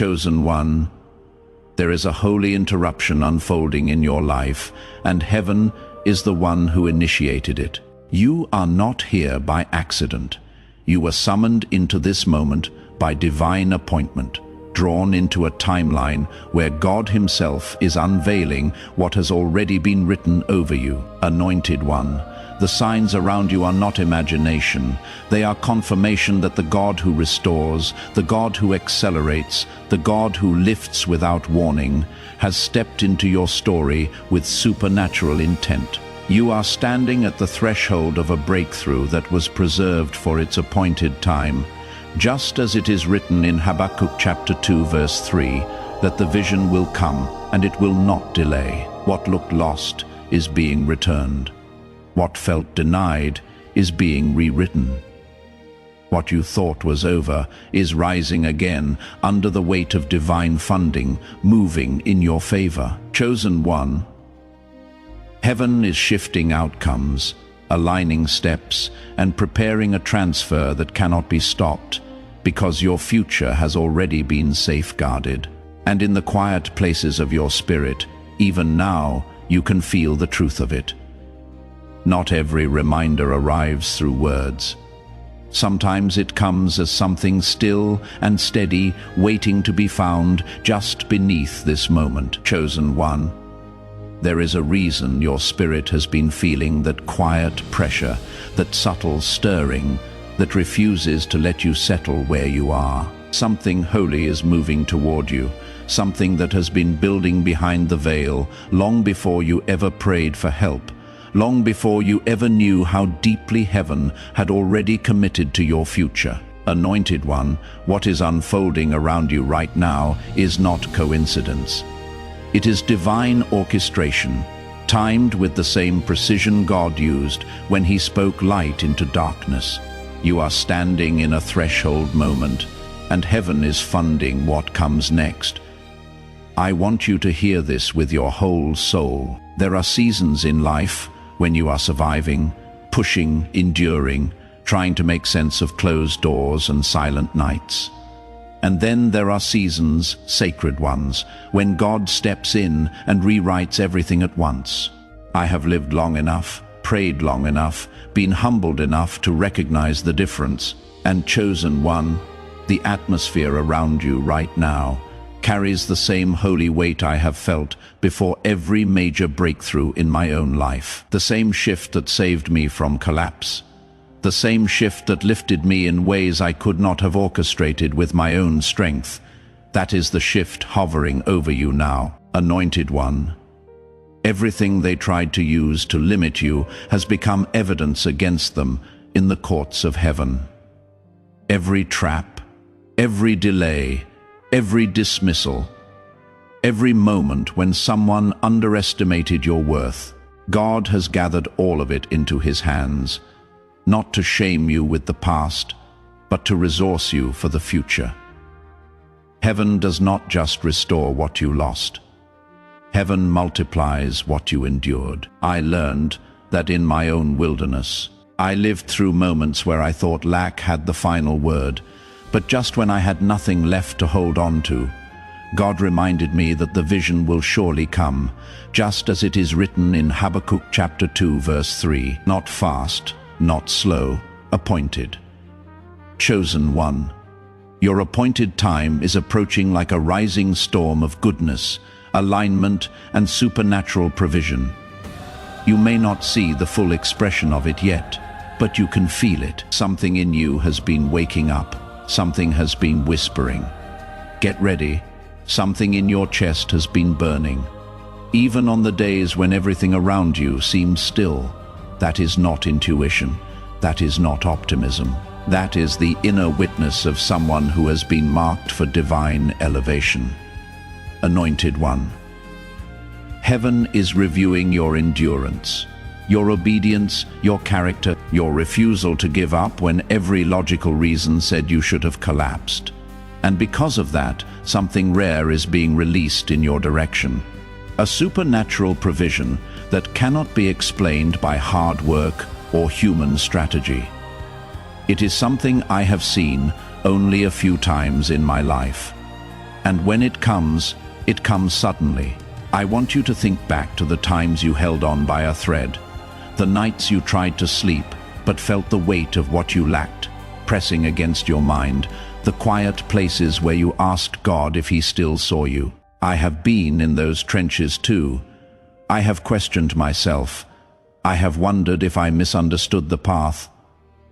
Chosen one, there is a holy interruption unfolding in your life, and heaven is the one who initiated it. You are not here by accident. You were summoned into this moment by divine appointment, drawn into a timeline where God Himself is unveiling what has already been written over you. Anointed one, the signs around you are not imagination. They are confirmation that the God who restores, the God who accelerates, the God who lifts without warning, has stepped into your story with supernatural intent. You are standing at the threshold of a breakthrough that was preserved for its appointed time, just as it is written in Habakkuk chapter 2 verse 3, that the vision will come and it will not delay. What looked lost is being returned. What felt denied is being rewritten. What you thought was over is rising again under the weight of divine funding, moving in your favor. Chosen one, heaven is shifting outcomes, aligning steps, and preparing a transfer that cannot be stopped, because your future has already been safeguarded. And in the quiet places of your spirit, even now, you can feel the truth of it. Not every reminder arrives through words. Sometimes it comes as something still and steady, waiting to be found just beneath this moment. Chosen one, there is a reason your spirit has been feeling that quiet pressure, that subtle stirring, that refuses to let you settle where you are. Something holy is moving toward you, something that has been building behind the veil long before you ever prayed for help, long before you ever knew how deeply heaven had already committed to your future. Anointed one, what is unfolding around you right now is not coincidence. It is divine orchestration, timed with the same precision God used when He spoke light into darkness. You are standing in a threshold moment, and heaven is funding what comes next. I want you to hear this with your whole soul. There are seasons in life when you are surviving, pushing, enduring, trying to make sense of closed doors and silent nights. And then there are seasons, sacred ones, when God steps in and rewrites everything at once. I have lived long enough, prayed long enough, been humbled enough to recognize the difference. And chosen one, the atmosphere around you right now carries the same holy weight I have felt before every major breakthrough in my own life. The same shift that saved me from collapse. The same shift that lifted me in ways I could not have orchestrated with my own strength. That is the shift hovering over you now. Anointed one, everything they tried to use to limit you has become evidence against them in the courts of heaven. Every trap, every delay, every dismissal, every moment when someone underestimated your worth, God has gathered all of it into His hands, not to shame you with the past, but to resource you for the future. Heaven does not just restore what you lost. Heaven multiplies what you endured. I learned that in my own wilderness. I lived through moments where I thought lack had the final word, but just when I had nothing left to hold on to, God reminded me that the vision will surely come, just as it is written in Habakkuk chapter 2 verse 3, not fast, not slow, appointed. Chosen one, your appointed time is approaching like a rising storm of goodness, alignment, and supernatural provision. You may not see the full expression of it yet, but you can feel it. Something in you has been waking up, something has been whispering. Get ready, something in your chest has been burning. Even on the days when everything around you seems still, that is not intuition, that is not optimism. That is the inner witness of someone who has been marked for divine elevation. Anointed one, heaven is reviewing your endurance, your obedience, your character, your refusal to give up when every logical reason said you should have collapsed. And because of that, something rare is being released in your direction. A supernatural provision that cannot be explained by hard work or human strategy. It is something I have seen only a few times in my life. And when it comes suddenly. I want you to think back to the times you held on by a thread, the nights you tried to sleep but felt the weight of what you lacked pressing against your mind, the quiet places where you asked God if He still saw you. I have been in those trenches too. I have questioned myself. I have wondered if I misunderstood the path.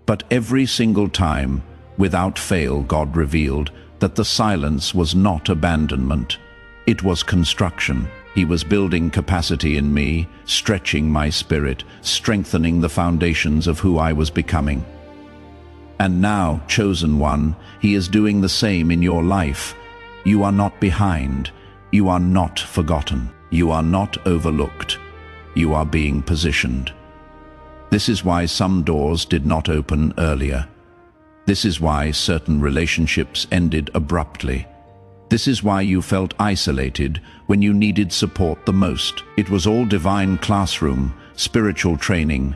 But every single time, without fail, God revealed that the silence was not abandonment. It was construction. He was building capacity in me, stretching my spirit, strengthening the foundations of who I was becoming. And now, chosen one, He is doing the same in your life. You are not behind. You are not forgotten. You are not overlooked. You are being positioned. This is why some doors did not open earlier. This is why certain relationships ended abruptly. This is why you felt isolated when you needed support the most. It was all divine classroom, spiritual training,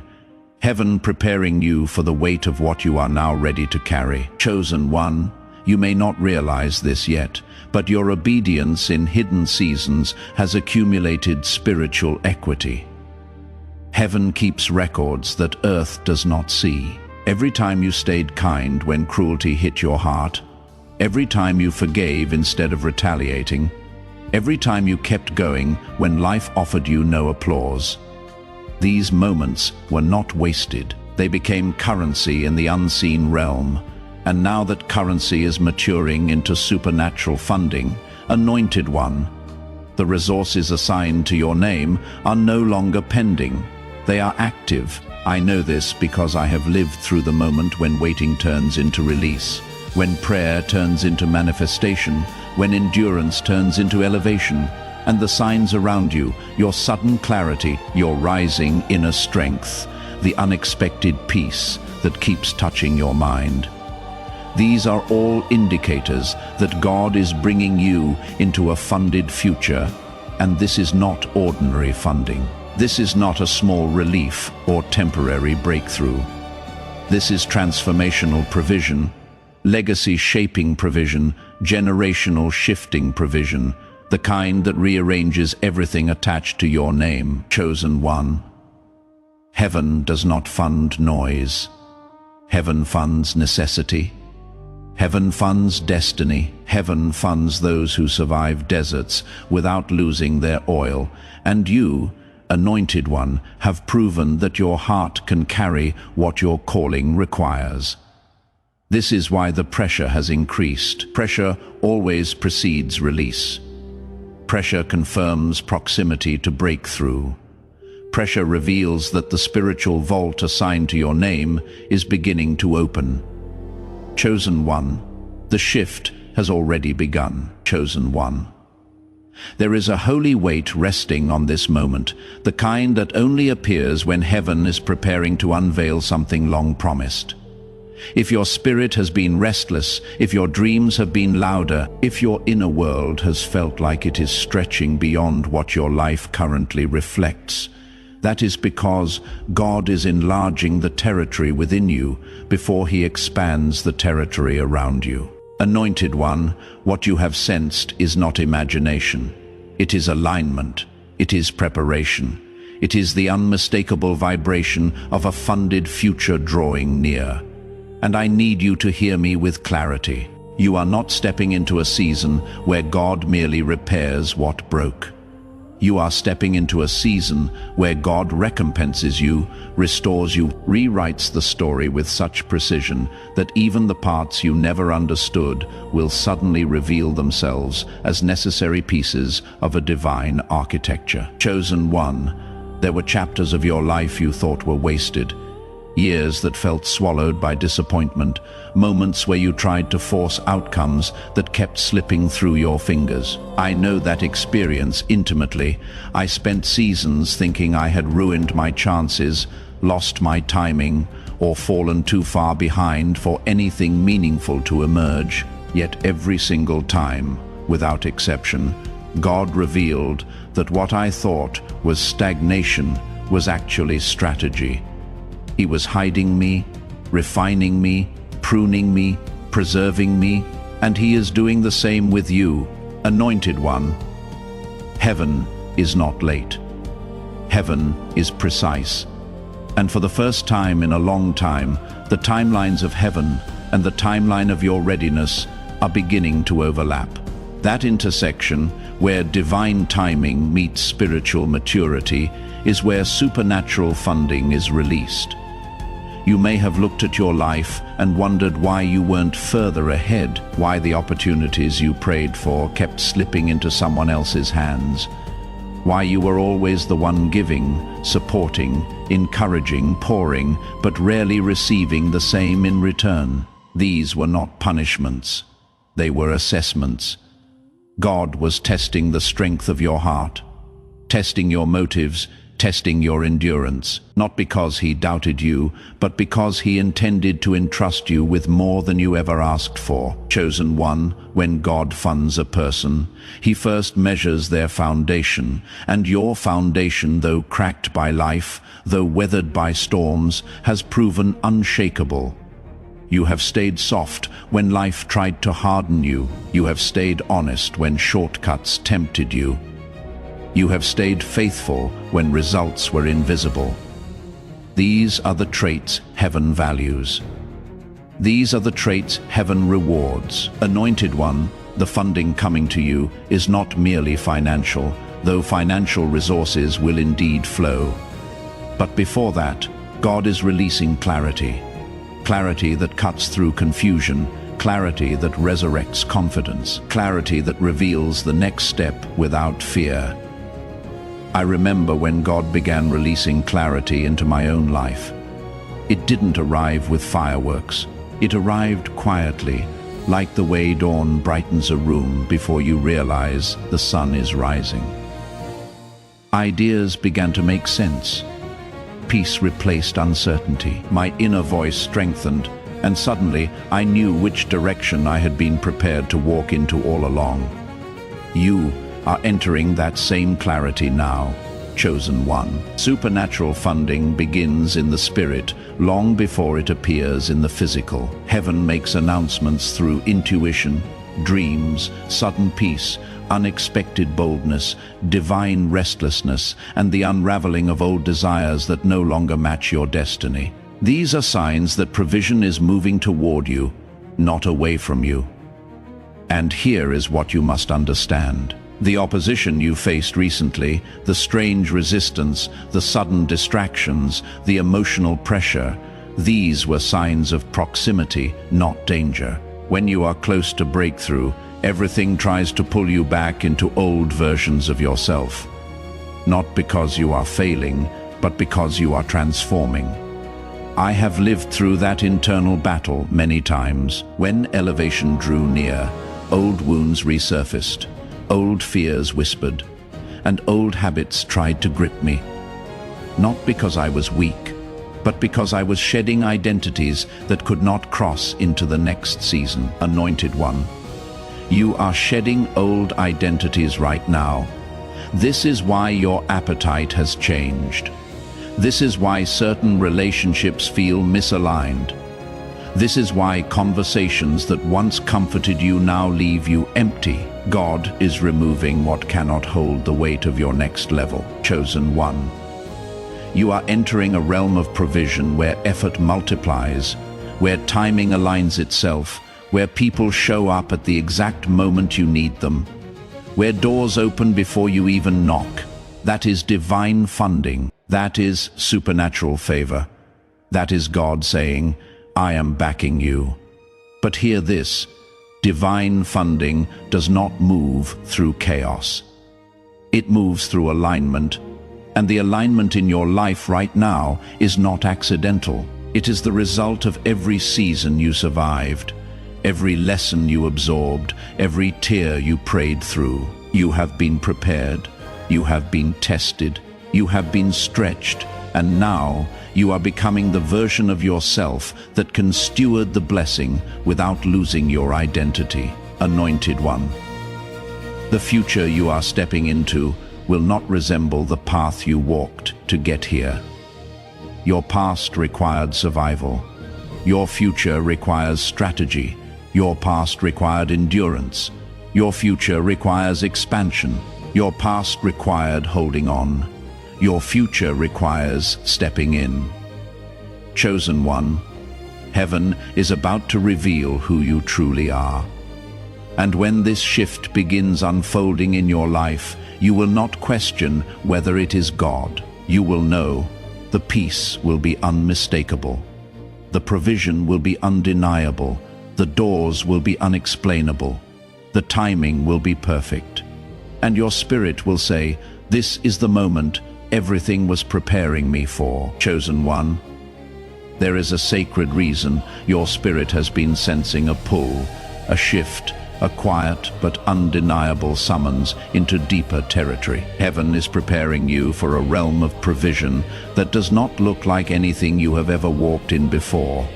heaven preparing you for the weight of what you are now ready to carry. Chosen one, you may not realize this yet, but your obedience in hidden seasons has accumulated spiritual equity. Heaven keeps records that earth does not see. Every time you stayed kind when cruelty hit your heart, every time you forgave instead of retaliating, every time you kept going when life offered you no applause. These moments were not wasted. They became currency in the unseen realm. And now that currency is maturing into supernatural funding, Anointed One, the resources assigned to your name are no longer pending. They are active. I know this because I have lived through the moment when waiting turns into release, when prayer turns into manifestation, when endurance turns into elevation, and the signs around you, your sudden clarity, your rising inner strength, the unexpected peace that keeps touching your mind. These are all indicators that God is bringing you into a funded future, and this is not ordinary funding. This is not a small relief or temporary breakthrough. This is transformational provision, legacy-shaping provision, generational shifting provision, the kind that rearranges everything attached to your name, chosen one. Heaven does not fund noise. Heaven funds necessity. Heaven funds destiny. Heaven funds those who survive deserts without losing their oil. And you, Anointed One, have proven that your heart can carry what your calling requires. This is why the pressure has increased. Pressure always precedes release. Pressure confirms proximity to breakthrough. Pressure reveals that the spiritual vault assigned to your name is beginning to open. Chosen One, the shift has already begun. Chosen One. There is a holy weight resting on this moment, the kind that only appears when heaven is preparing to unveil something long promised. If your spirit has been restless, if your dreams have been louder, if your inner world has felt like it is stretching beyond what your life currently reflects, that is because God is enlarging the territory within you before He expands the territory around you. Anointed One, what you have sensed is not imagination. It is alignment. It is preparation. It is the unmistakable vibration of a funded future drawing near. And I need you to hear me with clarity. You are not stepping into a season where God merely repairs what broke. You are stepping into a season where God recompenses you, restores you, rewrites the story with such precision that even the parts you never understood will suddenly reveal themselves as necessary pieces of a divine architecture. Chosen One, there were chapters of your life you thought were wasted. Years that felt swallowed by disappointment, moments where you tried to force outcomes that kept slipping through your fingers. I know that experience intimately. I spent seasons thinking I had ruined my chances, lost my timing, or fallen too far behind for anything meaningful to emerge. Yet every single time, without exception, God revealed that what I thought was stagnation was actually strategy. He was hiding me, refining me, pruning me, preserving me, and He is doing the same with you. Anointed One, heaven is not late. Heaven is precise. And for the first time in a long time, the timelines of heaven and the timeline of your readiness are beginning to overlap. That intersection, where divine timing meets spiritual maturity, is where supernatural funding is released. You may have looked at your life and wondered why you weren't further ahead, why the opportunities you prayed for kept slipping into someone else's hands, why you were always the one giving, supporting, encouraging, pouring, but rarely receiving the same in return. These were not punishments. They were assessments. God was testing the strength of your heart, testing your motives, testing your endurance, not because he doubted you, but because he intended to entrust you with more than you ever asked for. Chosen One, when God funds a person, he first measures their foundation, and your foundation, though cracked by life, though weathered by storms, has proven unshakable. You have stayed soft when life tried to harden you. You have stayed honest when shortcuts tempted you. You have stayed faithful when results were invisible. These are the traits heaven values. These are the traits heaven rewards. Anointed One, the funding coming to you is not merely financial, though financial resources will indeed flow. But before that, God is releasing clarity. Clarity that cuts through confusion, clarity that resurrects confidence, clarity that reveals the next step without fear. I remember when God began releasing clarity into my own life. It didn't arrive with fireworks. It arrived quietly, like the way dawn brightens a room before you realize the sun is rising. Ideas began to make sense. Peace replaced uncertainty. My inner voice strengthened, and suddenly I knew which direction I had been prepared to walk into all along. You are entering that same clarity now, Chosen One. Supernatural funding begins in the spirit long before it appears in the physical. Heaven makes announcements through intuition, dreams, sudden peace, unexpected boldness, divine restlessness, and the unraveling of old desires that no longer match your destiny. These are signs that provision is moving toward you, not away from you. And here is what you must understand. The opposition you faced recently, the strange resistance, the sudden distractions, the emotional pressure, these were signs of proximity, not danger. When you are close to breakthrough, everything tries to pull you back into old versions of yourself. Not because you are failing, but because you are transforming. I have lived through that internal battle many times. When elevation drew near, old wounds resurfaced. Old fears whispered, and old habits tried to grip me. Not because I was weak, but because I was shedding identities that could not cross into the next season. Anointed One, you are shedding old identities right now. This is why your appetite has changed. This is why certain relationships feel misaligned. This is why conversations that once comforted you now leave you empty. God is removing what cannot hold the weight of your next level. Chosen One, you are entering a realm of provision where effort multiplies, where timing aligns itself, where people show up at the exact moment you need them, where doors open before you even knock. That is divine funding. That is supernatural favor. That is God saying, I am backing you. But hear this, divine funding does not move through chaos. It moves through alignment, and the alignment in your life right now is not accidental. It is the result of every season you survived, every lesson you absorbed, every tear you prayed through. You have been prepared, you have been tested, you have been stretched, and now you are becoming the version of yourself that can steward the blessing without losing your identity. Anointed One, the future you are stepping into will not resemble the path you walked to get here. Your past required survival. Your future requires strategy. Your past required endurance. Your future requires expansion. Your past required holding on. Your future requires stepping in. Chosen one, heaven is about to reveal who you truly are. And when this shift begins unfolding in your life, you will not question whether it is God. You will know the peace will be unmistakable. The provision will be undeniable. The doors will be unexplainable. The timing will be perfect. And your spirit will say, "This is the moment everything was preparing me for." Chosen one, there is a sacred reason your spirit has been sensing a pull, a shift, a quiet but undeniable summons into deeper territory. Heaven is preparing you for a realm of provision that does not look like anything you have ever walked in before.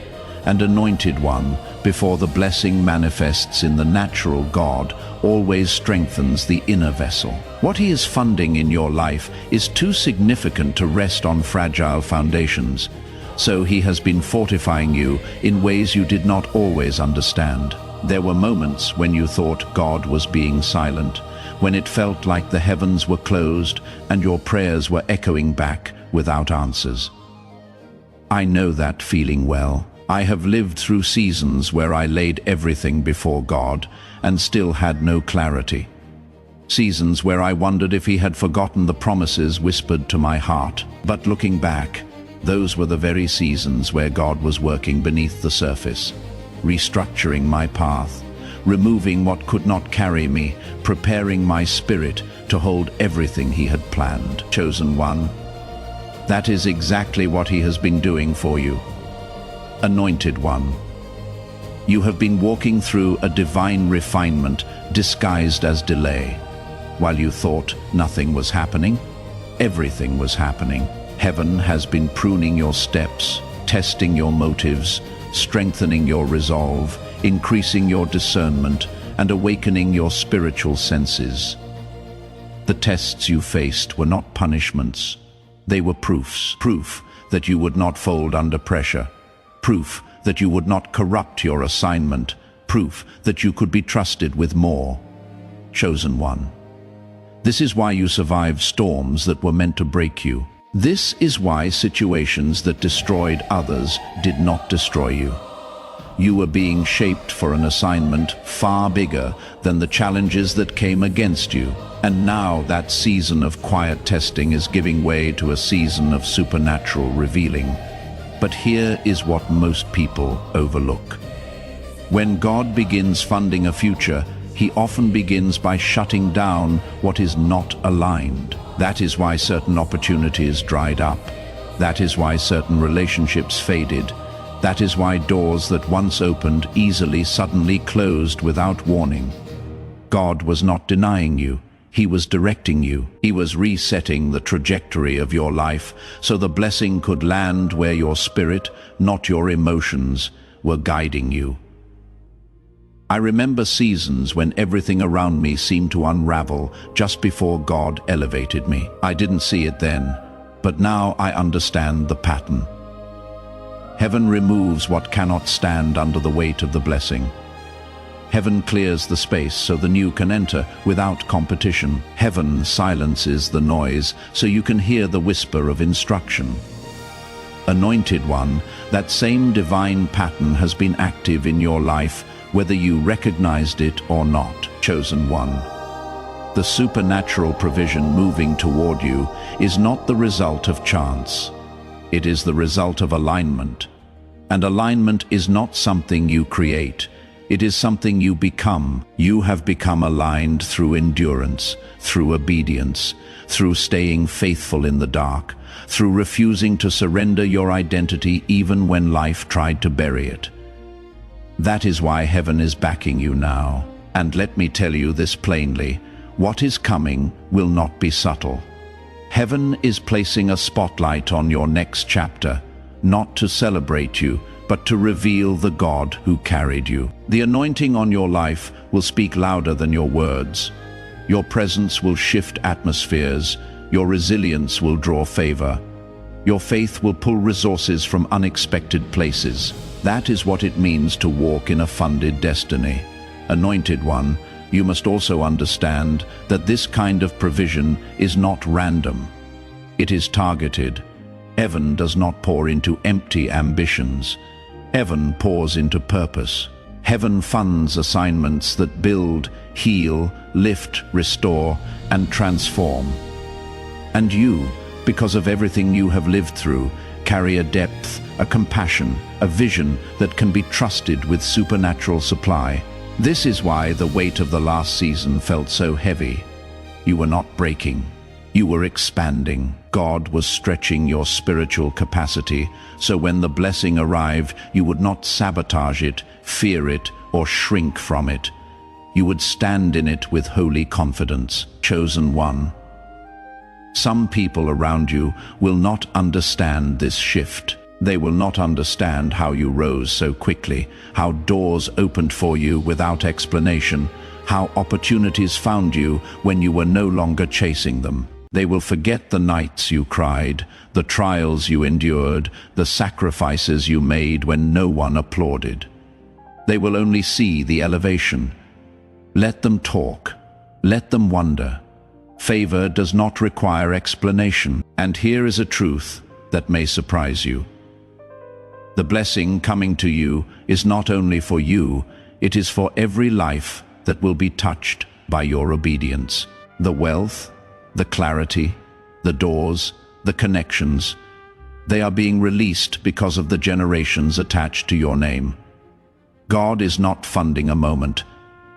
And anointed one, before the blessing manifests in the natural, God always strengthens the inner vessel. What he is funding in your life is too significant to rest on fragile foundations, so he has been fortifying you in ways you did not always understand. There were moments when you thought God was being silent, when it felt like the heavens were closed and your prayers were echoing back without answers. I know that feeling well. I have lived through seasons where I laid everything before God and still had no clarity. Seasons where I wondered if he had forgotten the promises whispered to my heart. But looking back, those were the very seasons where God was working beneath the surface, restructuring my path, removing what could not carry me, preparing my spirit to hold everything he had planned. Chosen one, that is exactly what he has been doing for you. Anointed one, you have been walking through a divine refinement disguised as delay. While you thought nothing was happening, everything was happening. Heaven has been pruning your steps, testing your motives, strengthening your resolve, increasing your discernment, and awakening your spiritual senses. The tests you faced were not punishments. They were proofs. Proof that you would not fold under pressure. Proof that you would not corrupt your assignment. Proof that you could be trusted with more. Chosen one, this is why you survived storms that were meant to break you. This is why situations that destroyed others did not destroy you. You were being shaped for an assignment far bigger than the challenges that came against you. And now that season of quiet testing is giving way to a season of supernatural revealing. But here is what most people overlook. When God begins funding a future, he often begins by shutting down what is not aligned. That is why certain opportunities dried up. That is why certain relationships faded. That is why doors that once opened easily suddenly closed without warning. God was not denying you. He was directing you. He was resetting the trajectory of your life so the blessing could land where your spirit, not your emotions, were guiding you. I remember seasons when everything around me seemed to unravel just before God elevated me. I didn't see it then, but now I understand the pattern. Heaven removes what cannot stand under the weight of the blessing. Heaven clears the space so the new can enter without competition. Heaven silences the noise so you can hear the whisper of instruction. Anointed one, that same divine pattern has been active in your life, whether you recognized it or not. Chosen one, the supernatural provision moving toward you is not the result of chance. It is the result of alignment. And alignment is not something you create. It is something you become. You have become aligned through endurance, through obedience, through staying faithful in the dark, through refusing to surrender your identity even when life tried to bury it. That is why heaven is backing you now. And let me tell you this plainly, what is coming will not be subtle. Heaven is placing a spotlight on your next chapter, not to celebrate you, but to reveal the God who carried you. The anointing on your life will speak louder than your words. Your presence will shift atmospheres. Your resilience will draw favor. Your faith will pull resources from unexpected places. That is what it means to walk in a funded destiny. Anointed one, you must also understand that this kind of provision is not random. It is targeted. Heaven does not pour into empty ambitions. Heaven pours into purpose. Heaven funds assignments that build, heal, lift, restore, and transform. And you, because of everything you have lived through, carry a depth, a compassion, a vision that can be trusted with supernatural supply. This is why the weight of the last season felt so heavy. You were not breaking. You were expanding. God was stretching your spiritual capacity, so when the blessing arrived, you would not sabotage it, fear it, or shrink from it. You would stand in it with holy confidence, chosen one. Some people around you will not understand this shift. They will not understand how you rose so quickly, how doors opened for you without explanation, how opportunities found you when you were no longer chasing them. They will forget the nights you cried, the trials you endured, the sacrifices you made when no one applauded. They will only see the elevation. Let them talk. Let them wonder. Favor does not require explanation, and here is a truth that may surprise you. The blessing coming to you is not only for you, it is for every life that will be touched by your obedience. The wealth, the clarity, the doors, the connections, they are being released because of the generations attached to your name. God is not funding a moment.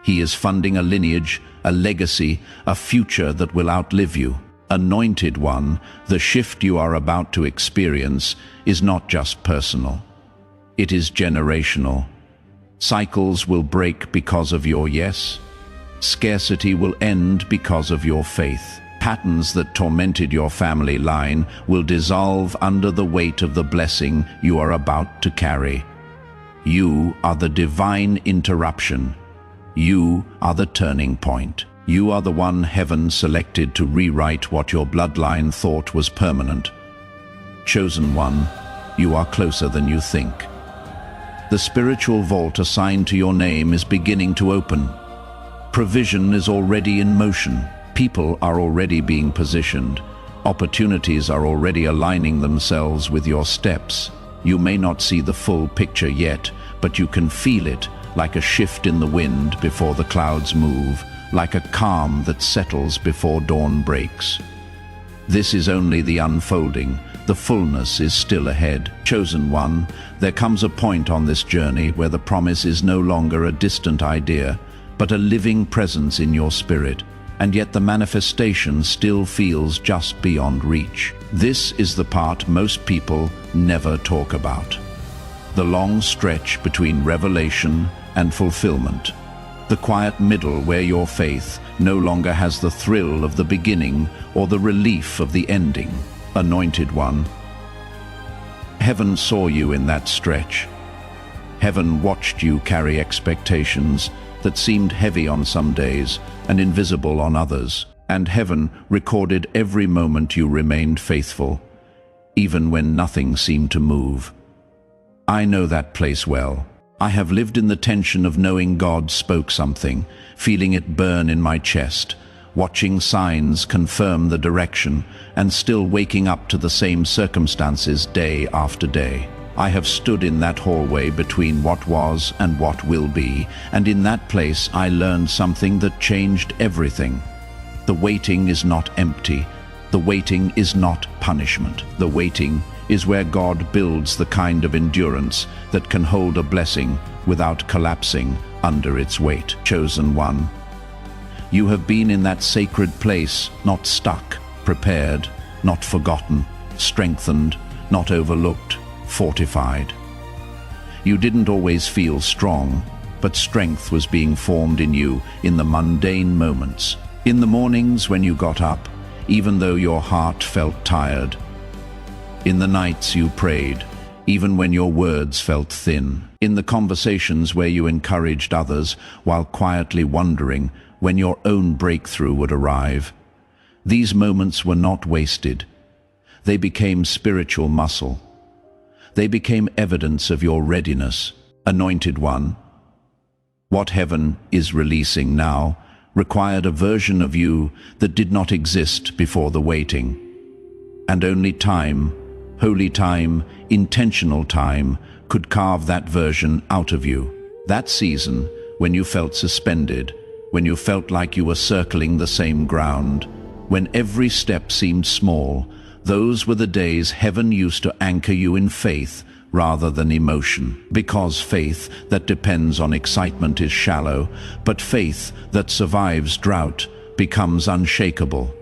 He is funding a lineage, a legacy, a future that will outlive you. Anointed one, the shift you are about to experience is not just personal. It is generational. Cycles will break because of your yes. Scarcity will end because of your faith. Patterns that tormented your family line will dissolve under the weight of the blessing you are about to carry. You are the divine interruption. You are the turning point. You are the one heaven selected to rewrite what your bloodline thought was permanent. Chosen one, you are closer than you think. The spiritual vault assigned to your name is beginning to open. Provision is already in motion. People are already being positioned. Opportunities are already aligning themselves with your steps. You may not see the full picture yet, but you can feel it, like a shift in the wind before the clouds move, like a calm that settles before dawn breaks. This is only the unfolding. The fullness is still ahead. Chosen one, there comes a point on this journey where the promise is no longer a distant idea, but a living presence in your spirit, and yet the manifestation still feels just beyond reach. This is the part most people never talk about. The long stretch between revelation and fulfillment. The quiet middle where your faith no longer has the thrill of the beginning or the relief of the ending. Anointed one, heaven saw you in that stretch. Heaven watched you carry expectations that seemed heavy on some days and invisible on others. And heaven recorded every moment you remained faithful, even when nothing seemed to move. I know that place well. I have lived in the tension of knowing God spoke something, feeling it burn in my chest, watching signs confirm the direction, and still waking up to the same circumstances day after day. I have stood in that hallway between what was and what will be, and in that place I learned something that changed everything. The waiting is not empty. The waiting is not punishment. The waiting is where God builds the kind of endurance that can hold a blessing without collapsing under its weight. Chosen one, you have been in that sacred place, not stuck, prepared, not forgotten, strengthened, not overlooked, fortified. You didn't always feel strong, but strength was being formed in you in the mundane moments. In the mornings when you got up, even though your heart felt tired. In the nights you prayed, even when your words felt thin. In the conversations where you encouraged others while quietly wondering when your own breakthrough would arrive. These moments were not wasted. They became spiritual muscle. They became evidence of your readiness. Anointed one, What heaven is releasing now required a version of you that did not exist before the waiting. And only time, holy time, intentional time, could carve that version out of you. That season, when you felt suspended, when you felt like you were circling the same ground, when every step seemed small, those were the days heaven used to anchor you in faith rather than emotion. Because faith that depends on excitement is shallow, but faith that survives drought becomes unshakable.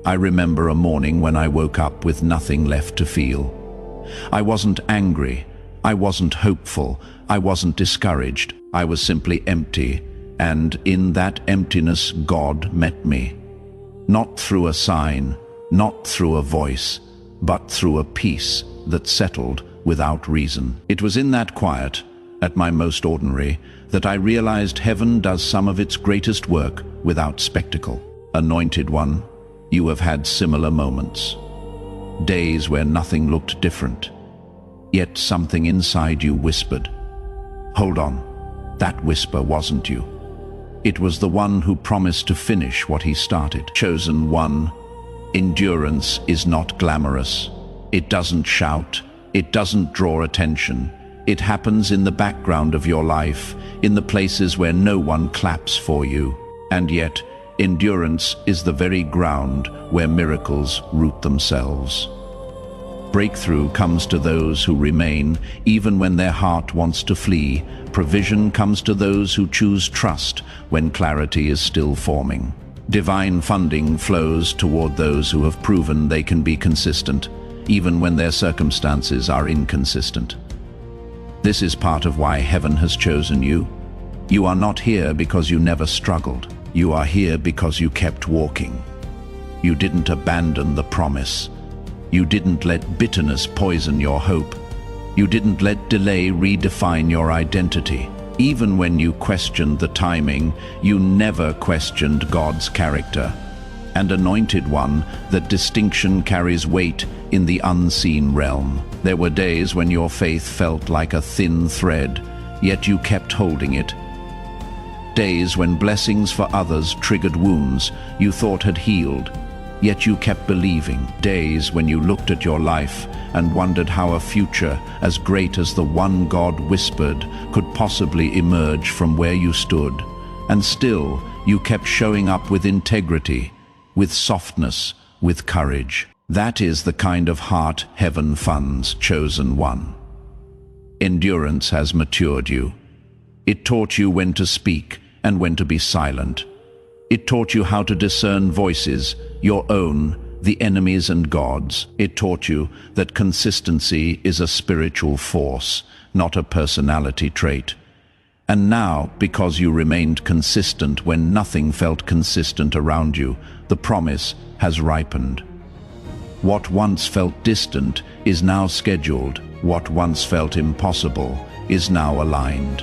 I remember a morning when I woke up with nothing left to feel. I wasn't angry, I wasn't hopeful, I wasn't discouraged, I was simply empty, and in that emptiness God met me. Not through a sign, not through a voice, but through a peace that settled without reason. It was in that quiet, at my most ordinary, that I realized heaven does some of its greatest work without spectacle. Anointed one, you have had similar moments. Days where nothing looked different. Yet something inside you whispered, "Hold on." That whisper wasn't you. It was the one who promised to finish what he started. Chosen one, endurance is not glamorous. It doesn't shout. It doesn't draw attention. It happens in the background of your life, in the places where no one claps for you. And yet, endurance is the very ground where miracles root themselves. Breakthrough comes to those who remain, even when their heart wants to flee. Provision comes to those who choose trust when clarity is still forming. Divine funding flows toward those who have proven they can be consistent, even when their circumstances are inconsistent. This is part of why heaven has chosen you. You are not here because you never struggled. You are here because you kept walking. You didn't abandon the promise. You didn't let bitterness poison your hope. You didn't let delay redefine your identity. Even when you questioned the timing, you never questioned God's character. And anointed one, that distinction carries weight in the unseen realm. There were days when your faith felt like a thin thread, yet you kept holding it. Days when blessings for others triggered wounds you thought had healed, yet you kept believing. Days when you looked at your life and wondered how a future as great as the one God whispered could possibly emerge from where you stood. And still, you kept showing up with integrity, with softness, with courage. That is the kind of heart heaven funds, chosen one. Endurance has matured you. It taught you when to speak and when to be silent. It taught you how to discern voices, your own, the enemy's and God's. It taught you that consistency is a spiritual force, not a personality trait. And now, because you remained consistent when nothing felt consistent around you, the promise has ripened. What once felt distant is now scheduled. What once felt impossible is now aligned.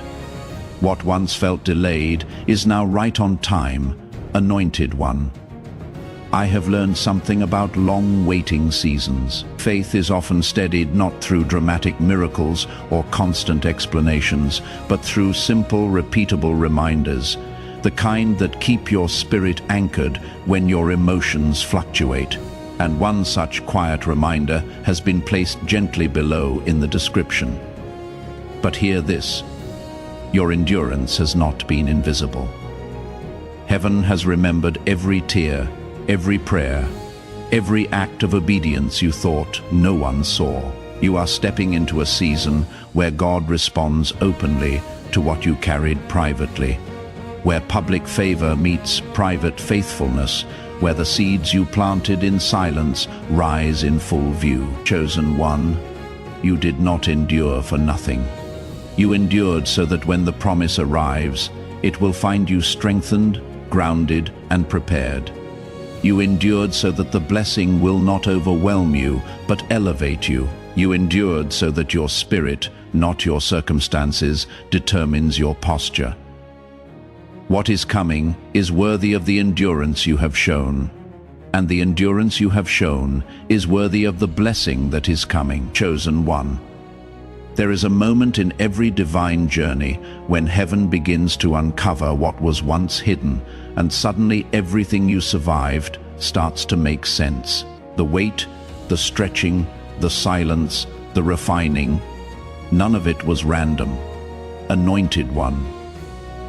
What once felt delayed is now right on time. Anointed one, I have learned something about long waiting seasons. Faith is often steadied not through dramatic miracles or constant explanations, but through simple, repeatable reminders, the kind that keep your spirit anchored when your emotions fluctuate. And one such quiet reminder has been placed gently below in the description. But hear this: your endurance has not been invisible. Heaven has remembered every tear, every prayer, every act of obedience you thought no one saw. You are stepping into a season where God responds openly to what you carried privately, where public favor meets private faithfulness, where the seeds you planted in silence rise in full view. Chosen one, you did not endure for nothing. You endured so that when the promise arrives, it will find you strengthened, grounded, and prepared. You endured so that the blessing will not overwhelm you, but elevate you. You endured so that your spirit, not your circumstances, determines your posture. What is coming is worthy of the endurance you have shown, and the endurance you have shown is worthy of the blessing that is coming. Chosen one, There is a moment in every divine journey when heaven begins to uncover what was once hidden, and suddenly everything you survived starts to make sense. The wait, the stretching, the silence, the refining, none of it was random. Anointed one,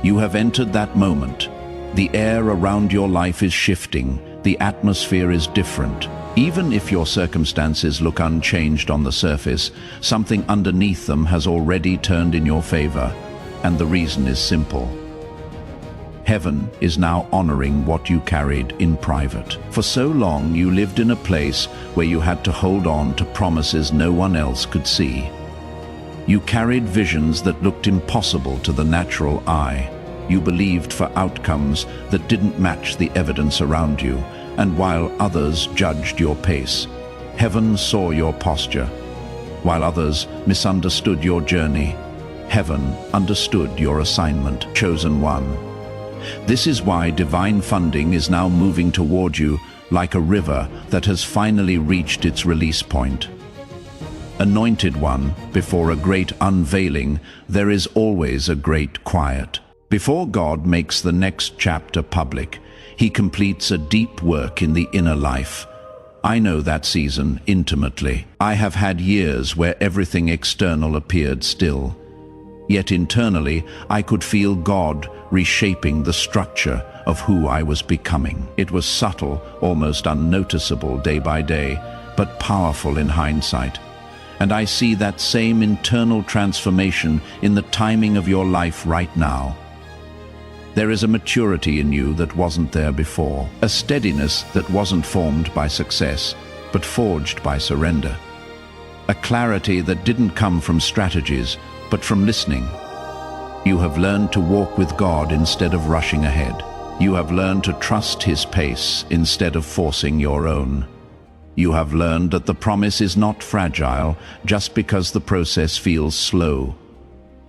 you have entered that moment. The air around your life is shifting, the atmosphere is different. Even if your circumstances look unchanged on the surface, something underneath them has already turned in your favor, and the reason is simple. Heaven is now honoring what you carried in private. For so long you lived in a place where you had to hold on to promises no one else could see. You carried visions that looked impossible to the natural eye. You believed for outcomes that didn't match the evidence around you, and while others judged your pace, heaven saw your posture. While others misunderstood your journey, heaven understood your assignment. Chosen one. This is why divine funding is now moving toward you like a river that has finally reached its release point. Anointed one, before a great unveiling, there is always a great quiet. Before God makes the next chapter public, He completes a deep work in the inner life. I know that season intimately. I have had years where everything external appeared still. Yet internally, I could feel God reshaping the structure of who I was becoming. It was subtle, almost unnoticeable day by day, but powerful in hindsight. And I see that same internal transformation in the timing of your life right now. There is a maturity in you that wasn't there before, a steadiness that wasn't formed by success, but forged by surrender. A clarity that didn't come from strategies, but from listening. You have learned to walk with God instead of rushing ahead. You have learned to trust His pace instead of forcing your own. You have learned that the promise is not fragile just because the process feels slow.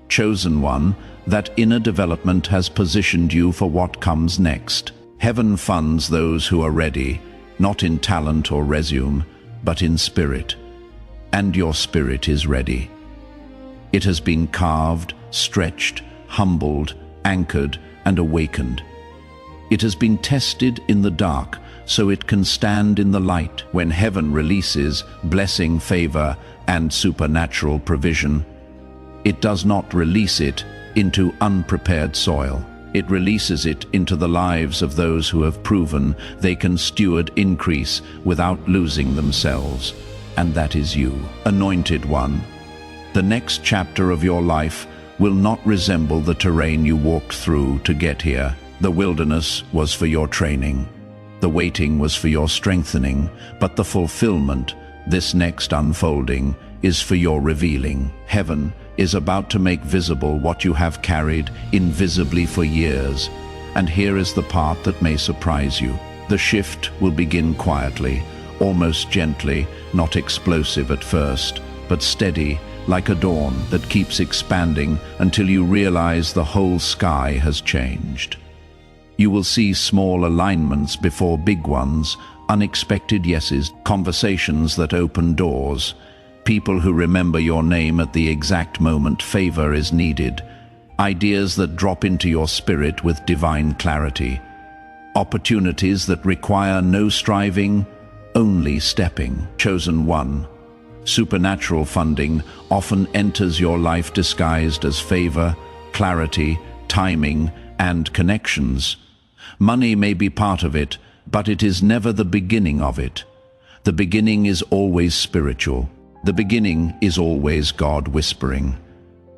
Chosen one, that inner development has positioned you for what comes next. Heaven funds those who are ready, not in talent or resume, but in spirit. And your spirit is ready. It has been carved, stretched, humbled, anchored, and awakened. It has been tested in the dark, so it can stand in the light. When heaven releases blessing, favor, and supernatural provision, it does not release it into unprepared soil. It releases it into the lives of those who have proven they can steward increase without losing themselves. And that is you, anointed one. The next chapter of your life will not resemble the terrain you walked through to get here. The wilderness was for your training. The waiting was for your strengthening, but the fulfillment, this next unfolding, is for your revealing. Heaven is about to make visible what you have carried invisibly for years. And here is the part that may surprise you. The shift will begin quietly, almost gently, not explosive at first, but steady, like a dawn that keeps expanding until you realize the whole sky has changed. You will see small alignments before big ones, unexpected yeses, conversations that open doors, people who remember your name at the exact moment favor is needed, ideas that drop into your spirit with divine clarity, opportunities that require no striving, only stepping. Chosen one. Supernatural funding often enters your life disguised as favor, clarity, timing, and connections. Money may be part of it, but it is never the beginning of it. The beginning is always spiritual. The beginning is always God whispering.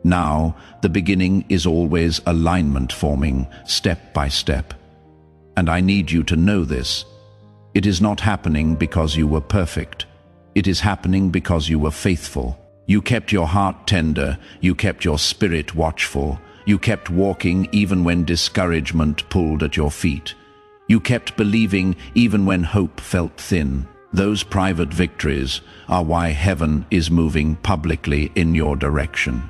Now, the beginning is always alignment forming, step by step. And I need you to know this. It is not happening because you were perfect. It is happening because you were faithful. You kept your heart tender, you kept your spirit watchful, you kept walking even when discouragement pulled at your feet. You kept believing even when hope felt thin. Those private victories are why heaven is moving publicly in your direction.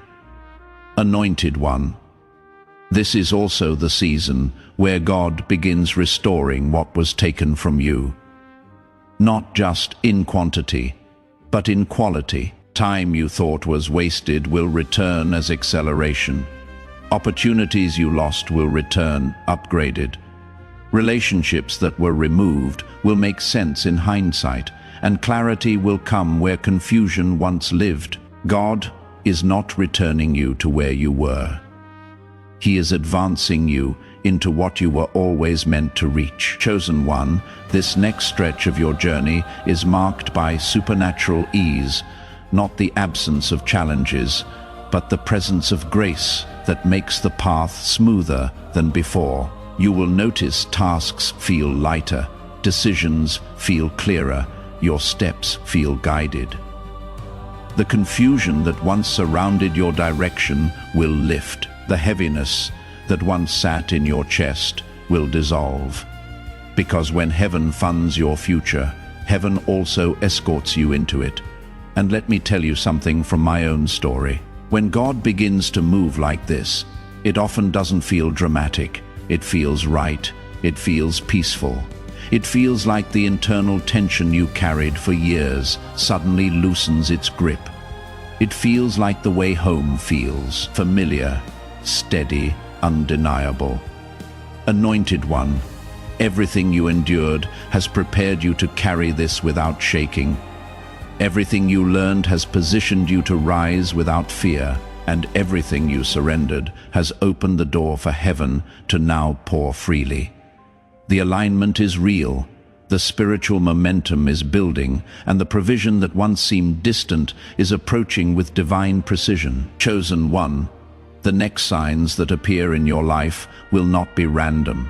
Anointed one. This is also the season where God begins restoring what was taken from you. Not just in quantity, but in quality. Time you thought was wasted will return as acceleration. Opportunities you lost will return upgraded. Relationships that were removed will make sense in hindsight, and clarity will come where confusion once lived. God is not returning you to where you were. He is advancing you into what you were always meant to reach. Chosen one, this next stretch of your journey is marked by supernatural ease, not the absence of challenges, but the presence of grace that makes the path smoother than before. You will notice tasks feel lighter, decisions feel clearer, your steps feel guided. The confusion that once surrounded your direction will lift. The heaviness that once sat in your chest will dissolve. Because when heaven funds your future, heaven also escorts you into it. And let me tell you something from my own story. When God begins to move like this, it often doesn't feel dramatic. It feels right. It feels peaceful. It feels like the internal tension you carried for years suddenly loosens its grip. It feels like the way home feels, familiar, steady, undeniable. Anointed one, everything you endured has prepared you to carry this without shaking. Everything you learned has positioned you to rise without fear, and everything you surrendered has opened the door for heaven to now pour freely. The alignment is real, the spiritual momentum is building, and the provision that once seemed distant is approaching with divine precision. Chosen one, the next signs that appear in your life will not be random.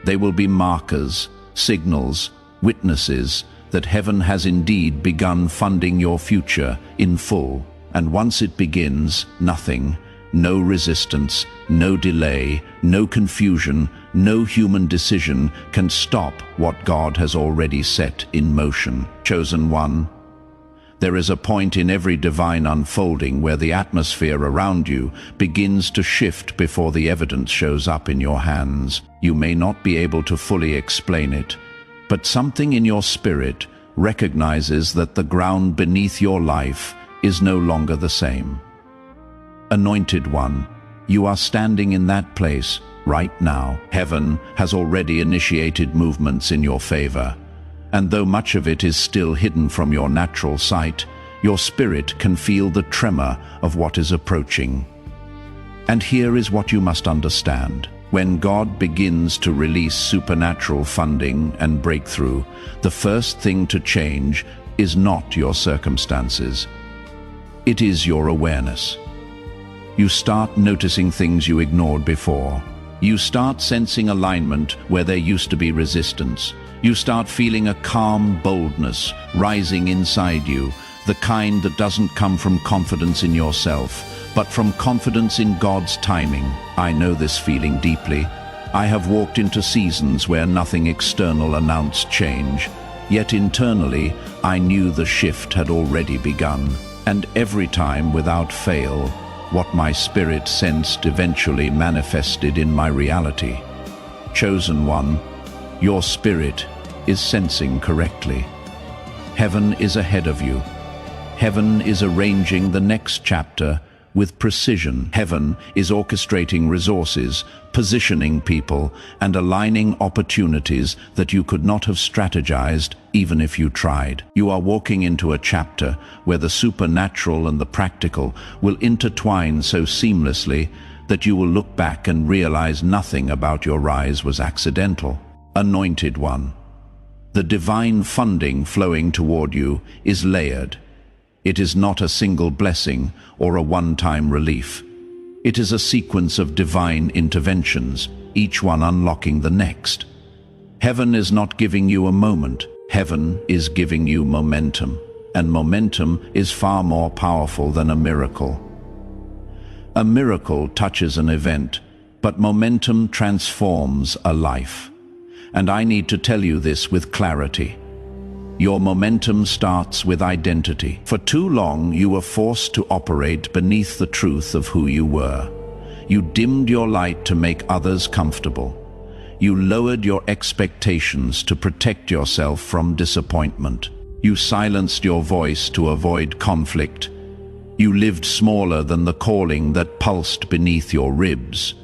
They will be markers, signals, witnesses that heaven has indeed begun funding your future in full. And once it begins, nothing, no resistance, no delay, no confusion, no human decision can stop what God has already set in motion. Chosen one, there is a point in every divine unfolding where the atmosphere around you begins to shift before the evidence shows up in your hands. You may not be able to fully explain it, but something in your spirit recognizes that the ground beneath your life is no longer the same. Anointed one, you are standing in that place right now. Heaven has already initiated movements in your favor, and though much of it is still hidden from your natural sight, your spirit can feel the tremor of what is approaching. And here is what you must understand. When God begins to release supernatural funding and breakthrough, the first thing to change is not your circumstances. It is your awareness. You start noticing things you ignored before. You start sensing alignment where there used to be resistance. You start feeling a calm boldness rising inside you, the kind that doesn't come from confidence in yourself, but from confidence in God's timing. I know this feeling deeply. I have walked into seasons where nothing external announced change, yet internally I knew the shift had already begun. And every time, without fail, what my spirit sensed eventually manifested in my reality. Chosen one, your spirit is sensing correctly. Heaven is ahead of you. Heaven is arranging the next chapter with precision. Heaven is orchestrating resources, positioning people, and aligning opportunities that you could not have strategized even if you tried. You are walking into a chapter where the supernatural and the practical will intertwine so seamlessly that you will look back and realize nothing about your rise was accidental. Anointed one, the divine funding flowing toward you is layered. It is not a single blessing or a one-time relief. It is a sequence of divine interventions, each one unlocking the next. Heaven is not giving you a moment. Heaven is giving you momentum, and momentum is far more powerful than a miracle. A miracle touches an event, but momentum transforms a life. And I need to tell you this with clarity. Your momentum starts with identity. For too long, you were forced to operate beneath the truth of who you were. You dimmed your light to make others comfortable. You lowered your expectations to protect yourself from disappointment. You silenced your voice to avoid conflict. You lived smaller than the calling that pulsed beneath your ribs.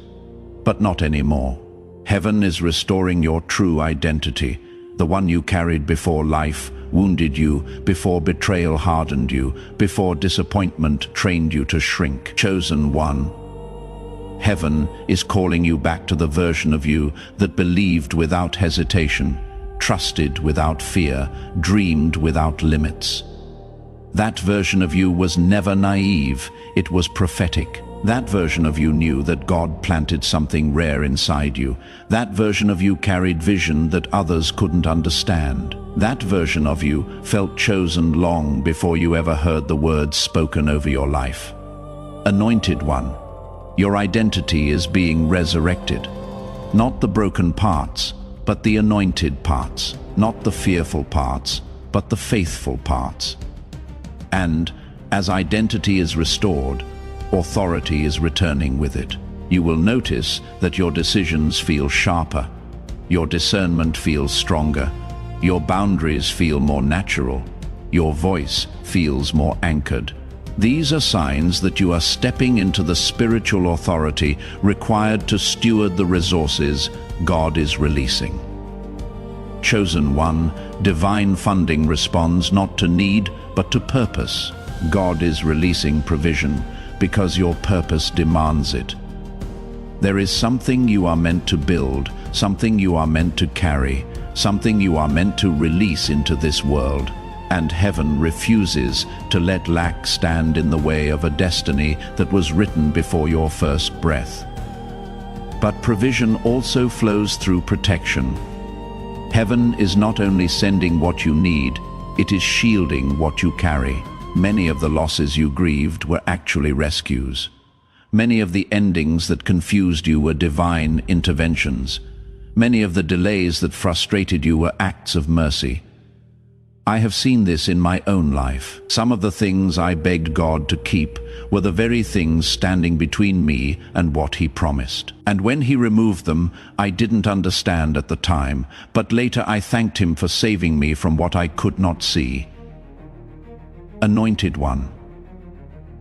But not anymore. Heaven is restoring your true identity, the one you carried before life wounded you, before betrayal hardened you, before disappointment trained you to shrink. Chosen one. Heaven is calling you back to the version of you that believed without hesitation, trusted without fear, dreamed without limits. That version of you was never naive, it was prophetic. That version of you knew that God planted something rare inside you. That version of you carried vision that others couldn't understand. That version of you felt chosen long before you ever heard the words spoken over your life. Anointed one, your identity is being resurrected. Not the broken parts, but the anointed parts. Not the fearful parts, but the faithful parts. And as identity is restored, authority is returning with it. You will notice that your decisions feel sharper, your discernment feels stronger, your boundaries feel more natural, your voice feels more anchored. These are signs that you are stepping into the spiritual authority required to steward the resources God is releasing. Chosen one, divine funding responds not to need, but to purpose. God is releasing provision because your purpose demands it. There is something you are meant to build, something you are meant to carry, something you are meant to release into this world, and heaven refuses to let lack stand in the way of a destiny that was written before your first breath. But provision also flows through protection. Heaven is not only sending what you need, it is shielding what you carry. Many of the losses you grieved were actually rescues. Many of the endings that confused you were divine interventions. Many of the delays that frustrated you were acts of mercy. I have seen this in my own life. Some of the things I begged God to keep were the very things standing between me and what He promised. And when He removed them, I didn't understand at the time, but later I thanked Him for saving me from what I could not see. Anointed one,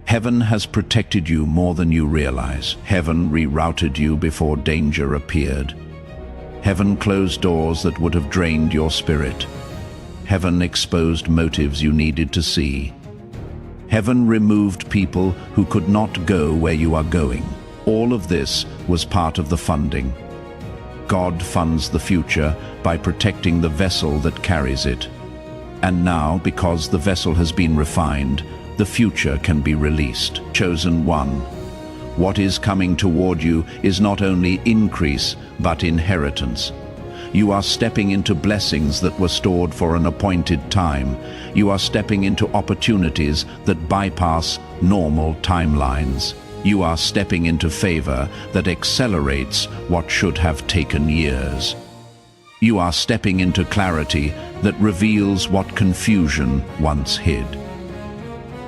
heaven has protected you more than you realize. Heaven rerouted you before danger appeared. Heaven closed doors that would have drained your spirit. Heaven exposed motives you needed to see. Heaven removed people who could not go where you are going. All of this was part of the funding. God funds the future by protecting the vessel that carries it. And now, because the vessel has been refined, the future can be released. Chosen one, what is coming toward you is not only increase, but inheritance. You are stepping into blessings that were stored for an appointed time. You are stepping into opportunities that bypass normal timelines. You are stepping into favor that accelerates what should have taken years. You are stepping into clarity that reveals what confusion once hid.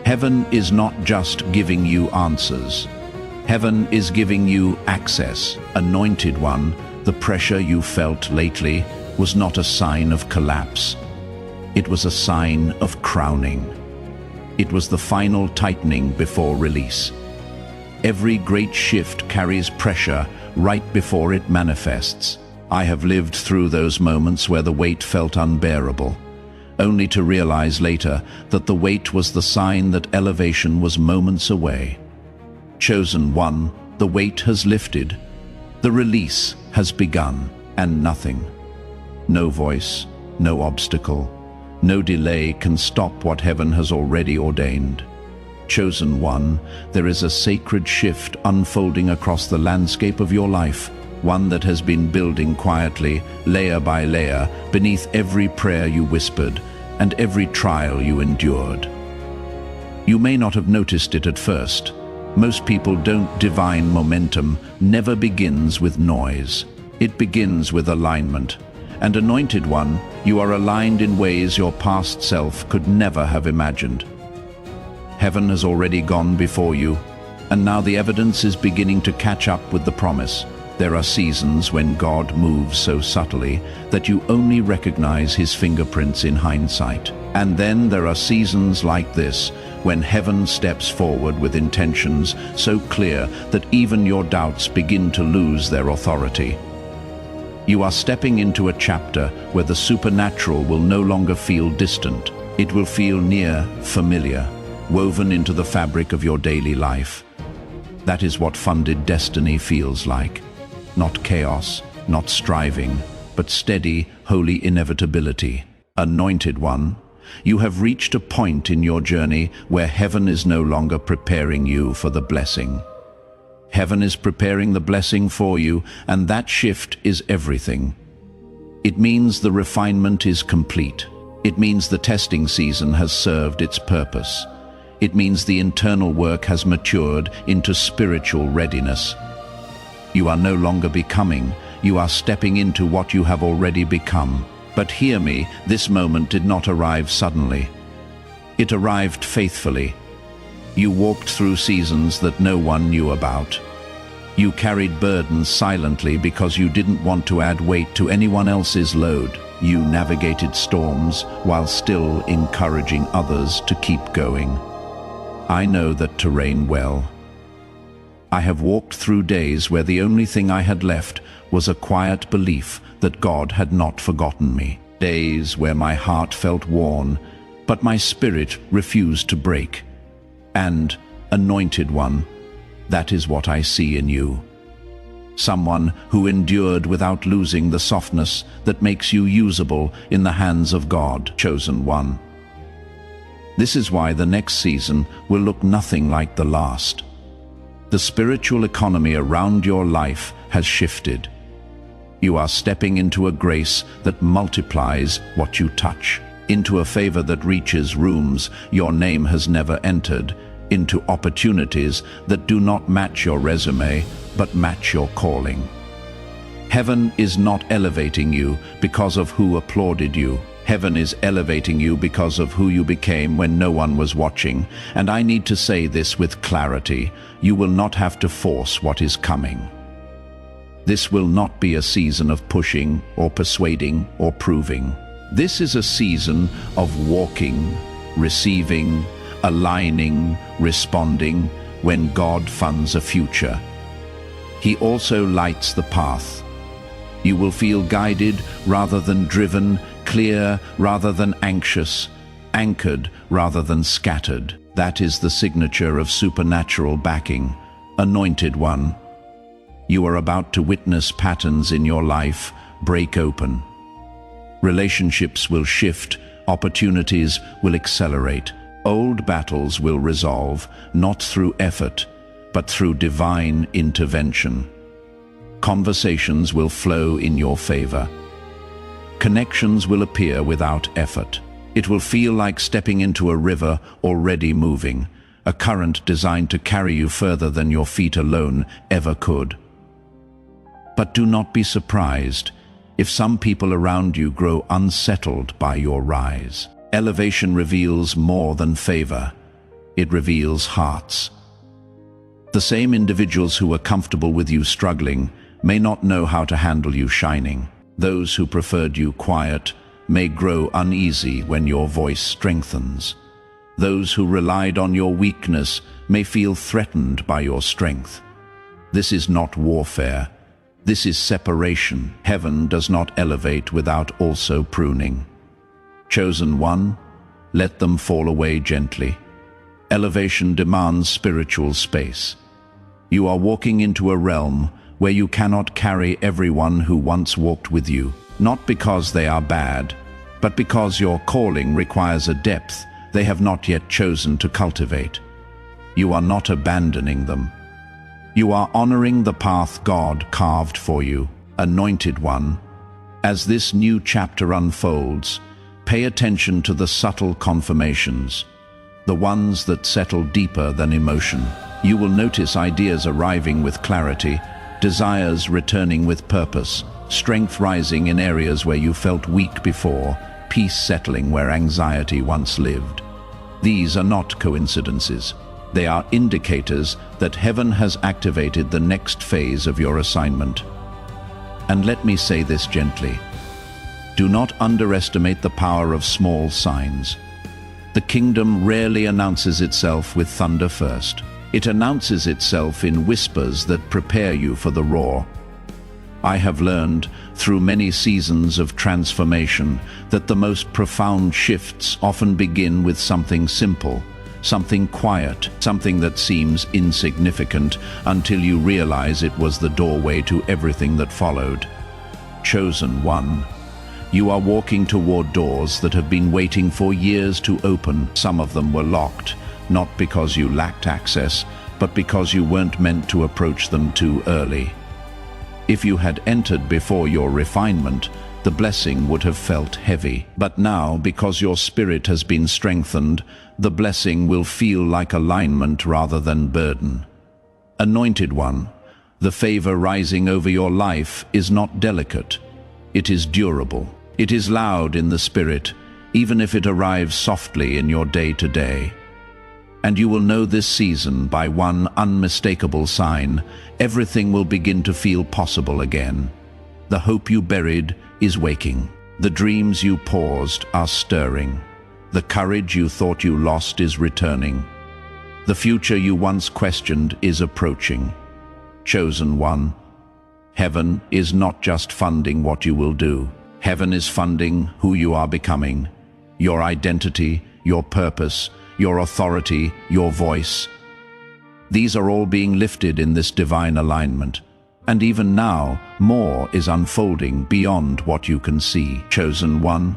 Heaven is not just giving you answers. Heaven is giving you access. Anointed one, the pressure you felt lately was not a sign of collapse. It was a sign of crowning. It was the final tightening before release. Every great shift carries pressure right before it manifests. I have lived through those moments where the weight felt unbearable, only to realize later that the weight was the sign that elevation was moments away. Chosen one, the weight has lifted. The release has begun, and nothing, no voice, no obstacle, no delay can stop what heaven has already ordained. Chosen one, there is a sacred shift unfolding across the landscape of your life, one that has been building quietly, layer by layer, beneath every prayer you whispered and every trial you endured. You may not have noticed it at first. Most people don't. Divine momentum never begins with noise. It begins with alignment. And anointed one, you are aligned in ways your past self could never have imagined. Heaven has already gone before you, and now the evidence is beginning to catch up with the promise. There are seasons when God moves so subtly that you only recognize His fingerprints in hindsight. And then there are seasons like this, when heaven steps forward with intentions so clear that even your doubts begin to lose their authority. You are stepping into a chapter where the supernatural will no longer feel distant. It will feel near, familiar, woven into the fabric of your daily life. That is what funded destiny feels like. Not chaos, not striving, but steady, holy inevitability. Anointed one, you have reached a point in your journey where heaven is no longer preparing you for the blessing. Heaven is preparing the blessing for you, and that shift is everything. It means the refinement is complete. It means the testing season has served its purpose. It means the internal work has matured into spiritual readiness. You are no longer becoming, you are stepping into what you have already become. But hear me, this moment did not arrive suddenly. It arrived faithfully. You walked through seasons that no one knew about. You carried burdens silently because you didn't want to add weight to anyone else's load. You navigated storms while still encouraging others to keep going. I know that terrain well. I have walked through days where the only thing I had left was a quiet belief that God had not forgotten me. Days where my heart felt worn, but my spirit refused to break. And, anointed one, that is what I see in you. Someone who endured without losing the softness that makes you usable in the hands of God, chosen one. This is why the next season will look nothing like the last. The spiritual economy around your life has shifted. You are stepping into a grace that multiplies what you touch, into a favor that reaches rooms your name has never entered, into opportunities that do not match your resume, but match your calling. Heaven is not elevating you because of who applauded you. Heaven is elevating you because of who you became when no one was watching. And I need to say this with clarity: you will not have to force what is coming. This will not be a season of pushing or persuading or proving. This is a season of walking, receiving, aligning, responding when God funds a future. He also lights the path. You will feel guided rather than driven, clear rather than anxious, anchored rather than scattered. That is the signature of supernatural backing. Anointed one, you are about to witness patterns in your life break open. Relationships will shift, opportunities will accelerate. Old battles will resolve, not through effort, but through divine intervention. Conversations will flow in your favor. Connections will appear without effort. It will feel like stepping into a river already moving, a current designed to carry you further than your feet alone ever could. But do not be surprised if some people around you grow unsettled by your rise. Elevation reveals more than favor. It reveals hearts. The same individuals who were comfortable with you struggling may not know how to handle you shining. Those who preferred you quiet may grow uneasy when your voice strengthens. Those who relied on your weakness may feel threatened by your strength. This is not warfare. This is separation. Heaven does not elevate without also pruning. Chosen one, let them fall away gently. Elevation demands spiritual space. You are walking into a realm where you cannot carry everyone who once walked with you, not because they are bad, but because your calling requires a depth they have not yet chosen to cultivate. You are not abandoning them. You are honoring the path God carved for you. Anointed one, as this new chapter unfolds, pay attention to the subtle confirmations, the ones that settle deeper than emotion. You will notice ideas arriving with clarity, desires returning with purpose, strength rising in areas where you felt weak before, peace settling where anxiety once lived. These are not coincidences. They are indicators that heaven has activated the next phase of your assignment. And let me say this gently: Do not underestimate the power of small signs. The kingdom rarely announces itself with thunder first. It announces itself in whispers that prepare you for the roar. I have learned, through many seasons of transformation, that the most profound shifts often begin with something simple, something quiet, something that seems insignificant until you realize it was the doorway to everything that followed. Chosen one. You are walking toward doors that have been waiting for years to open. Some of them were locked, not because you lacked access, but because you weren't meant to approach them too early. If you had entered before your refinement, the blessing would have felt heavy. But now, because your spirit has been strengthened, the blessing will feel like alignment rather than burden. Anointed one, the favor rising over your life is not delicate. It is durable. It is loud in the spirit, even if it arrives softly in your day-to-day. And you will know this season by one unmistakable sign: everything will begin to feel possible again. The hope you buried is waking. The dreams you paused are stirring. The courage you thought you lost is returning. The future you once questioned is approaching. Chosen one, heaven is not just funding what you will do. Heaven is funding who you are becoming, your identity, your purpose, your authority, your voice. These are all being lifted in this divine alignment. And even now, more is unfolding beyond what you can see. Chosen one,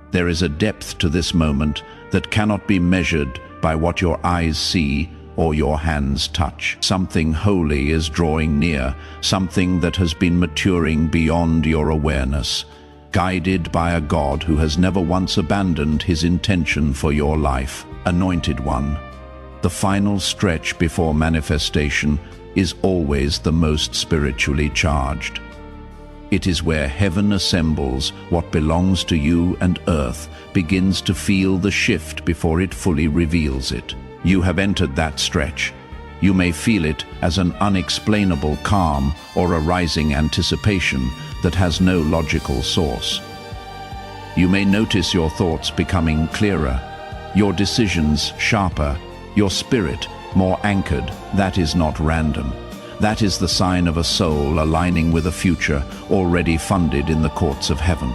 there is a depth to this moment that cannot be measured by what your eyes see or your hands touch. Something holy is drawing near, something that has been maturing beyond your awareness, guided by a God who has never once abandoned his intention for your life. Anointed one, the final stretch before manifestation is always the most spiritually charged. It is where heaven assembles what belongs to you, and earth begins to feel the shift before it fully reveals it. You have entered that stretch. You may feel it as an unexplainable calm or a rising anticipation that has no logical source. You may notice your thoughts becoming clearer, your decisions sharper, your spirit more anchored. That is not random. That is the sign of a soul aligning with a future already funded in the courts of heaven.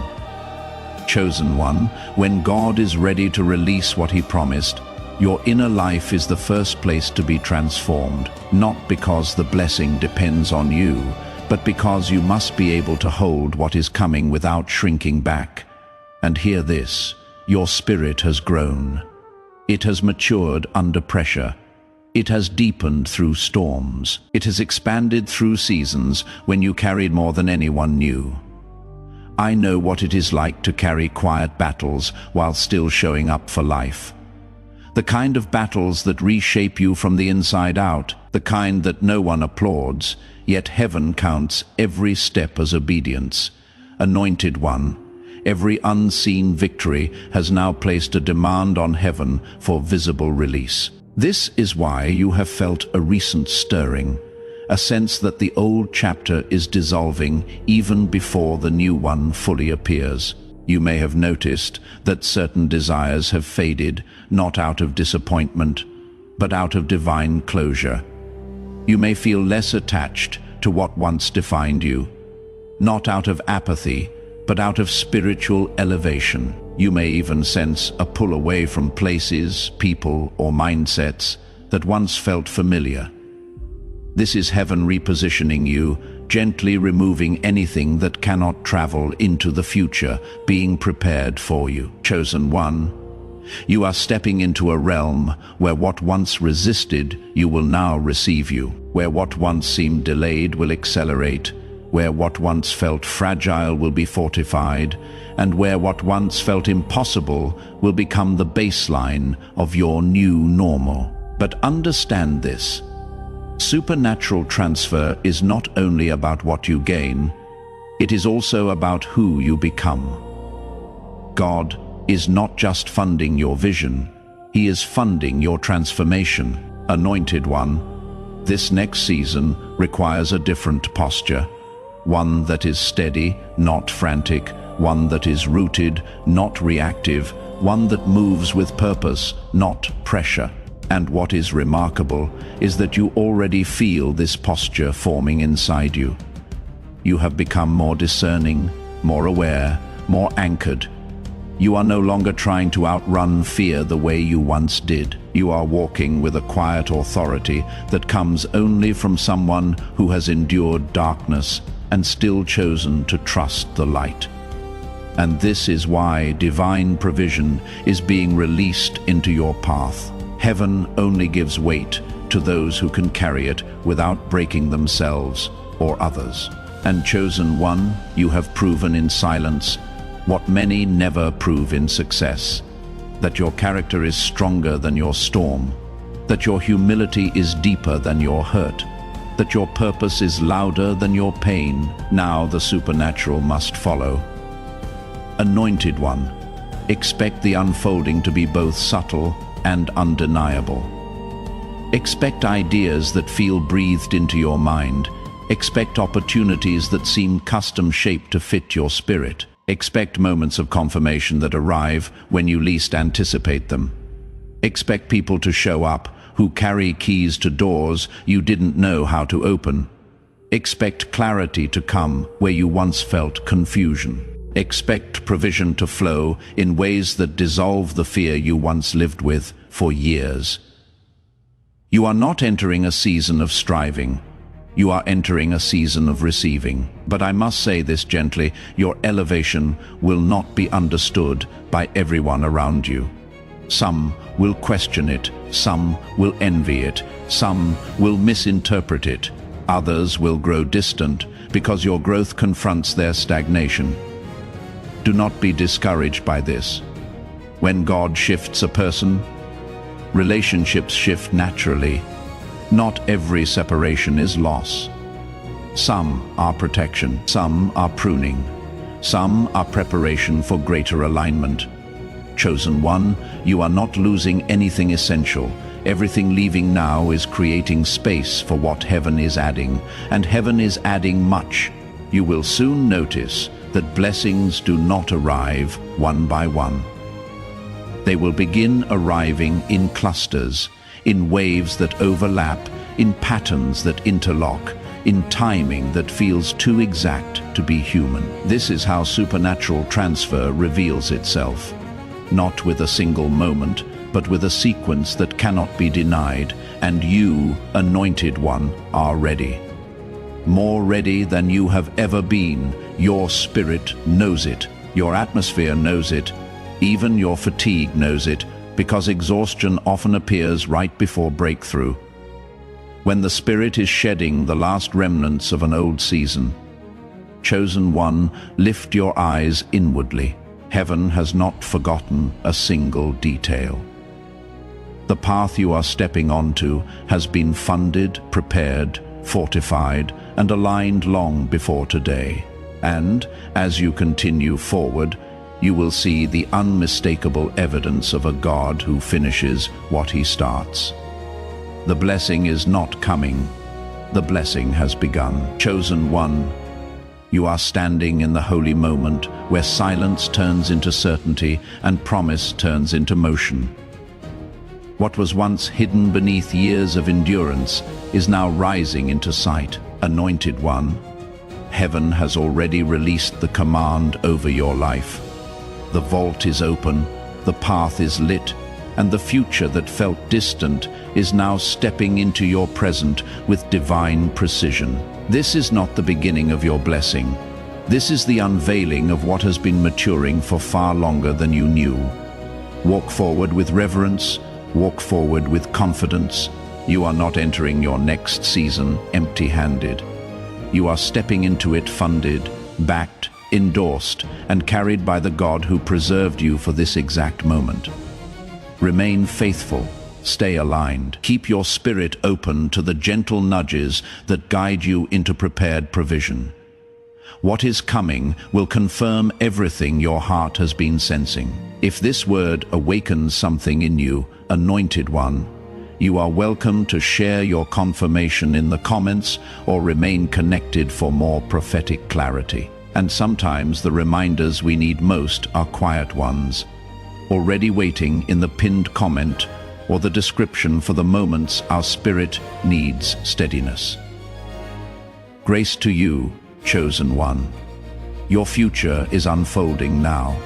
Chosen one, when God is ready to release what he promised, your inner life is the first place to be transformed, not because the blessing depends on you, but because you must be able to hold what is coming without shrinking back. And hear this, your spirit has grown. It has matured under pressure. It has deepened through storms. It has expanded through seasons when you carried more than anyone knew. I know what it is like to carry quiet battles while still showing up for life. The kind of battles that reshape you from the inside out, the kind that no one applauds, yet heaven counts every step as obedience. Anointed one, every unseen victory has now placed a demand on heaven for visible release. This is why you have felt a recent stirring, a sense that the old chapter is dissolving even before the new one fully appears. You may have noticed that certain desires have faded, not out of disappointment, but out of divine closure. You may feel less attached to what once defined you, not out of apathy, but out of spiritual elevation. You may even sense a pull away from places, people, or mindsets that once felt familiar. This is heaven repositioning you, gently removing anything that cannot travel into the future, being prepared for you. Chosen one, you are stepping into a realm where what once resisted you will now receive you, where what once seemed delayed will accelerate, where what once felt fragile will be fortified, and where what once felt impossible will become the baseline of your new normal. But understand this: supernatural transfer is not only about what you gain, it is also about who you become. God is not just funding your vision, he is funding your transformation. Anointed one, this next season requires a different posture, one that is steady, not frantic, one that is rooted, not reactive, one that moves with purpose, not pressure. And what is remarkable is that you already feel this posture forming inside you. You have become more discerning, more aware, more anchored. You are no longer trying to outrun fear the way you once did. You are walking with a quiet authority that comes only from someone who has endured darkness and still chosen to trust the light. And this is why divine provision is being released into your path. Heaven only gives weight to those who can carry it without breaking themselves or others. And chosen one, you have proven in silence what many never prove in success, that your character is stronger than your storm, that your humility is deeper than your hurt, that your purpose is louder than your pain. Now the supernatural must follow. Anointed one, expect the unfolding to be both subtle and undeniable. Expect ideas that feel breathed into your mind. Expect opportunities that seem custom-shaped to fit your spirit. Expect moments of confirmation that arrive when you least anticipate them. Expect people to show up who carry keys to doors you didn't know how to open. Expect clarity to come where you once felt confusion. Expect provision to flow in ways that dissolve the fear you once lived with for years. You are not entering a season of striving. You are entering a season of receiving. But I must say this gently, your elevation will not be understood by everyone around you. Some will question it, some will envy it, some will misinterpret it. Others will grow distant because your growth confronts their stagnation. Do not be discouraged by this. When God shifts a person, relationships shift naturally. Not every separation is loss. Some are protection, some are pruning, some are preparation for greater alignment. Chosen one, you are not losing anything essential. Everything leaving now is creating space for what heaven is adding, and heaven is adding much. You will soon notice that blessings do not arrive one by one. They will begin arriving in clusters, in waves that overlap, in patterns that interlock, in timing that feels too exact to be human. This is how supernatural transfer reveals itself. Not with a single moment, but with a sequence that cannot be denied, and you, anointed one, are ready. More ready than you have ever been. Your spirit knows it. Your atmosphere knows it. Even your fatigue knows it, because exhaustion often appears right before breakthrough. When the spirit is shedding the last remnants of an old season. Chosen one, lift your eyes inwardly. Heaven has not forgotten a single detail. The path you are stepping onto has been funded, prepared, fortified, and aligned long before today. And, as you continue forward, you will see the unmistakable evidence of a God who finishes what he starts. The blessing is not coming. The blessing has begun. Chosen one, you are standing in the holy moment where silence turns into certainty and promise turns into motion. What was once hidden beneath years of endurance is now rising into sight. Anointed one, heaven has already released the command over your life. The vault is open, the path is lit, and the future that felt distant is now stepping into your present with divine precision. This is not the beginning of your blessing. This is the unveiling of what has been maturing for far longer than you knew. Walk forward with reverence, walk forward with confidence. You are not entering your next season empty-handed. You are stepping into it funded, backed, endorsed, and carried by the God who preserved you for this exact moment. Remain faithful, stay aligned. Keep your spirit open to the gentle nudges that guide you into prepared provision. What is coming will confirm everything your heart has been sensing. If this word awakens something in you, anointed one, you are welcome to share your confirmation in the comments or remain connected for more prophetic clarity. And sometimes the reminders we need most are quiet ones, already waiting in the pinned comment or the description for the moments our spirit needs steadiness. Grace to you, chosen one. Your future is unfolding now.